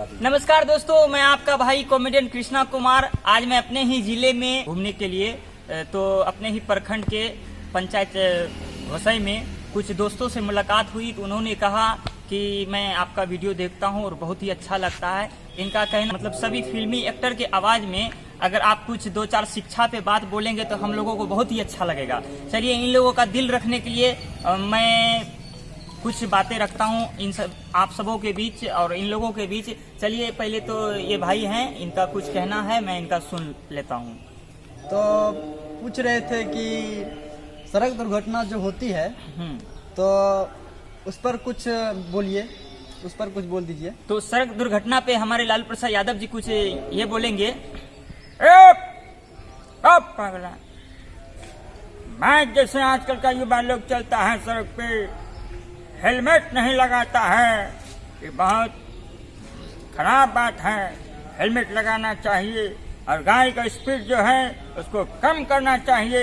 नमस्कार दोस्तों, मैं आपका भाई कॉमेडियन कृष्णा कुमार। आज मैं अपने ही जिले में घूमने के लिए तो अपने ही प्रखंड के पंचायत घोसई में कुछ दोस्तों से मुलाकात हुई तो उन्होंने कहा कि मैं आपका वीडियो देखता हूं और बहुत ही अच्छा लगता है। इनका कहना मतलब सभी फिल्मी एक्टर के आवाज में अगर आप कुछ दो चार शिक्षा पे बात बोलेंगे तो हम लोगों को बहुत ही अच्छा लगेगा। चलिए, इन लोगों का दिल रखने के लिए मैं कुछ बातें रखता हूँ इन सब आप सबों के बीच और इन लोगों के बीच। चलिए, पहले तो ये भाई हैं, इनका कुछ कहना है, मैं इनका सुन लेता हूँ। तो पूछ रहे थे कि सड़क दुर्घटना जो होती है तो उस पर कुछ बोलिए, उस पर कुछ बोल दीजिए। तो सड़क दुर्घटना पे हमारे लालू प्रसाद यादव जी कुछ ये बोलेंगे। पागला, मैं जैसे आजकल का युवा लोग चलता है सड़क पे, हेलमेट नहीं लगाता है, ये बहुत खराब बात है। हेलमेट लगाना चाहिए और गाड़ी का स्पीड जो है उसको कम करना चाहिए।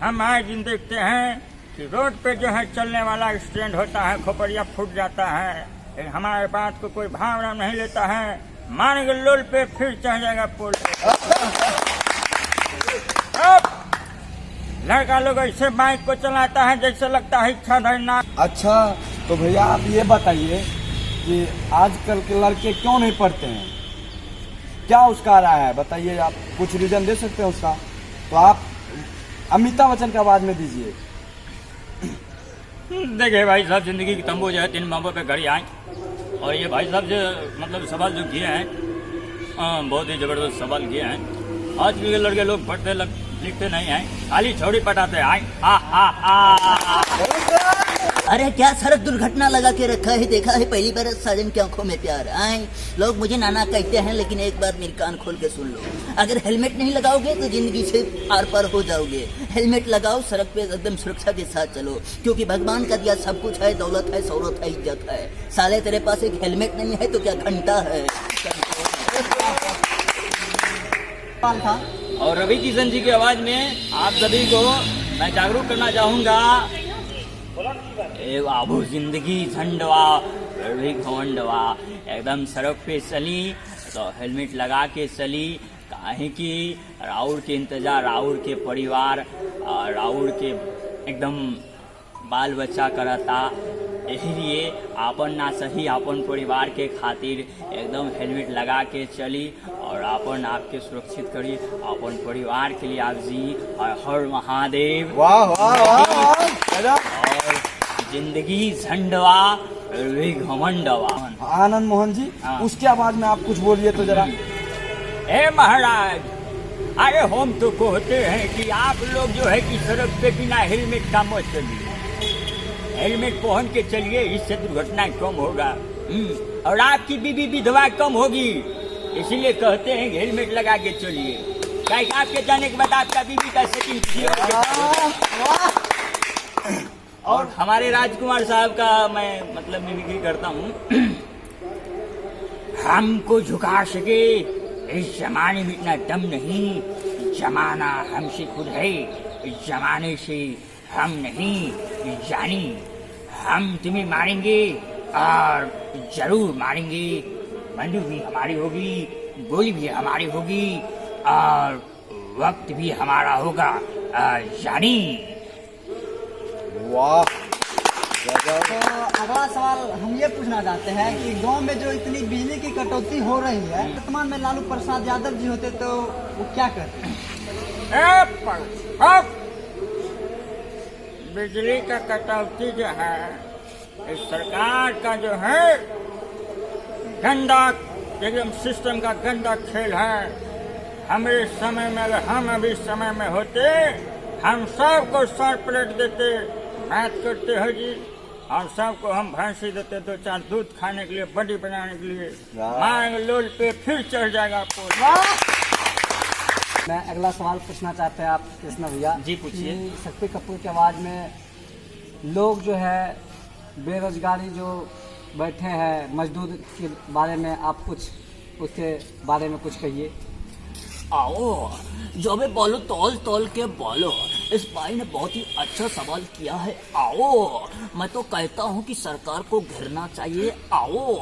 हम आए दिन देखते हैं कि रोड पे जो है चलने वाला एक्सीडेंट होता है, खोपड़िया फूट जाता है, लेकिन हमारे बात को कोई भावना नहीं लेता है। मारेंगे लोल पे फिर चढ़ जाएगा पुल। लड़का लोग ऐसे बाइक को चलाता है जैसे लगता है इच्छाधारी नाक। अच्छा, तो भैया आप ये बताइए कि आजकल के लड़के क्यों नहीं पढ़ते हैं, क्या उसका राय है बताइए। आप कुछ रीजन दे सकते हैं उसका? तो आप अमिताभ बच्चन का आवाज में दीजिए। देखिए भाई साहब, जिंदगी की तंबू जो है 3 बम्बों पे घड़ी आई और ये भाई साहब जो मतलब सवाल जो किए हैं बहुत ही जबरदस्त सवाल किए हैं। आज के लड़के लोग पढ़ते लिखते नहीं हैं, खाली छोड़ी पटाते हैं। अरे क्या सड़क दुर्घटना लगा के रखा है, देखा है पहली बार साजन की आंखों में प्यार। आए लोग मुझे नाना कहते हैं, लेकिन एक बार मेरे कान खोल के सुन लो। अगर हेलमेट नहीं लगाओगे तो जिंदगी से आर पार हो जाओगे। हेलमेट लगाओ, सड़क पे एकदम सुरक्षा के साथ चलो, क्योंकि भगवान का दिया सब कुछ है, दौलत है, शौहरत है, इज्जत है। साले तेरे पास एक हेलमेट नहीं है तो क्या घंटा है। और रवि किशन जी की आवाज में आप सभी को मैं जागरूक करना चाहूंगा। बाबू जिंदगी झंडवा रवि घमंडवा, एकदम सड़क पे चली तो हेलमेट लगा के चली, काहे कि राउर के इंतजार, राउर के परिवार, राउर के एकदम बाल बच्चा करता। यही लिए आपन ना सही आपन परिवार के खातिर एकदम हेलमेट लगा के चली और आपन आपके सुरक्षित करी, अपन परिवार के लिए आप जी। और हर महादेव, वाह वाह वाह। और जिंदगी झंडवा घमंडवा। आनंद मोहन जी, उसके आवाज में आप कुछ बोलिए तो जरा। ए महाराज, अरे हम तो कहते हैं कि आप लोग जो है कि सड़क पे बिना हेलमेट का मत चलिए, हेलमेट पहन के चलिए, इससे दुर्घटना कम होगा और आपकी बीवी विधवा कम होगी। इसीलिए कहते हैं कि हेलमेट लगा के चलिए, क्या आपके जाने के बाद आपका बीवी का सेटिंग। और हमारे राजकुमार साहब का मैं मतलब मिमिक्री करता हूँ। हमको झुका सके इस जमाने में इतना दम नहीं, जमाना हमसे खुद है, इस जमाने से हम नहीं जानी। हम तुम्हें मारेंगे और जरूर मारेंगे, बंदूक भी हमारी होगी, गोली भी हमारी होगी और वक्त भी हमारा होगा, जानी। वाह। तो अगला सवाल हम ये पूछना चाहते हैं कि गांव में जो इतनी बिजली की कटौती हो रही है, वर्तमान में लालू प्रसाद यादव जी होते तो वो क्या करते? बिजली का कटौती जो है इस सरकार का जो है गंदा एकदम सिस्टम का गंदा खेल है। हमारे समय में अगर हम अभी समय में होते हम सबको सर पलट देते, बात करते हो जी, और सबको हम भैंसी देते 2-4 दूध खाने के लिए, बॉडी बनाने के लिए। मारेंगे लोल पे फिर चढ़ जाएगा पुल। मैं अगला सवाल पूछना चाहते हैं आप कृष्णा भैया जी, पूछिए। शक्ति कपूर की आवाज में लोग जो है बेरोजगारी जो बैठे हैं, मजदूर के बारे में आप कुछ उसके बारे में कुछ कहिए। आओ जो भी बोलो तौल तौल के बोलो। इस भाई ने बहुत ही अच्छा सवाल किया है। आओ मैं तो कहता हूँ कि सरकार को घेरना चाहिए। आओ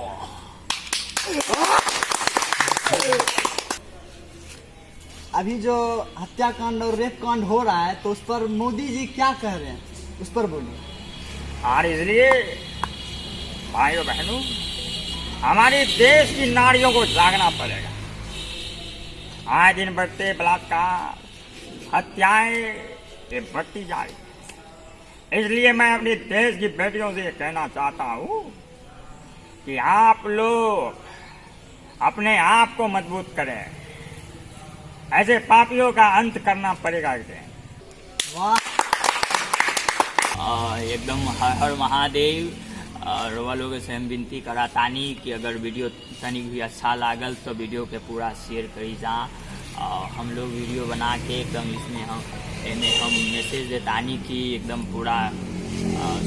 अभी जो हत्याकांड और रेप कांड हो रहा है तो उस पर मोदी जी क्या कह रहे हैं, उस पर बोलिए। और इसलिए भाइयों बहनों, हमारे देश की नारियों को जागना पड़ेगा। आए दिन बढ़ते बलात्कार, हत्याएं ये बढ़ती जा रही है। इसलिए मैं अपने देश की बेटियों से ये कहना चाहता हूँ कि आप लोग अपने आप को मजबूत करें। ऐसे पापियों का अंत करना पड़ेगा एक दिन। वाह, एकदम हर हर महादेव। और वो लोग से हम विनती करातानी कि अगर वीडियो तनिक भी अच्छा लागल तो वीडियो के पूरा शेयर करी जा। हम लोग वीडियो बना के एकदम इसमें हम मैसेज देतानी कि एकदम पूरा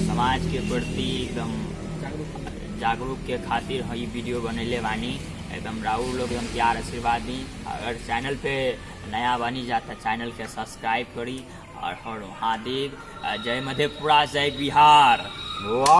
समाज के प्रति एकदम जागरूक के खातिर हम ये वीडियो बनैले बानी। एकदम राहुल लोग एकदम प्यार आशीर्वाद दी। अगर चैनल पे नया बनी जाता चैनल के सब्सक्राइब करी। और हर महादेव, जय मधेपुरा, जय बिहार।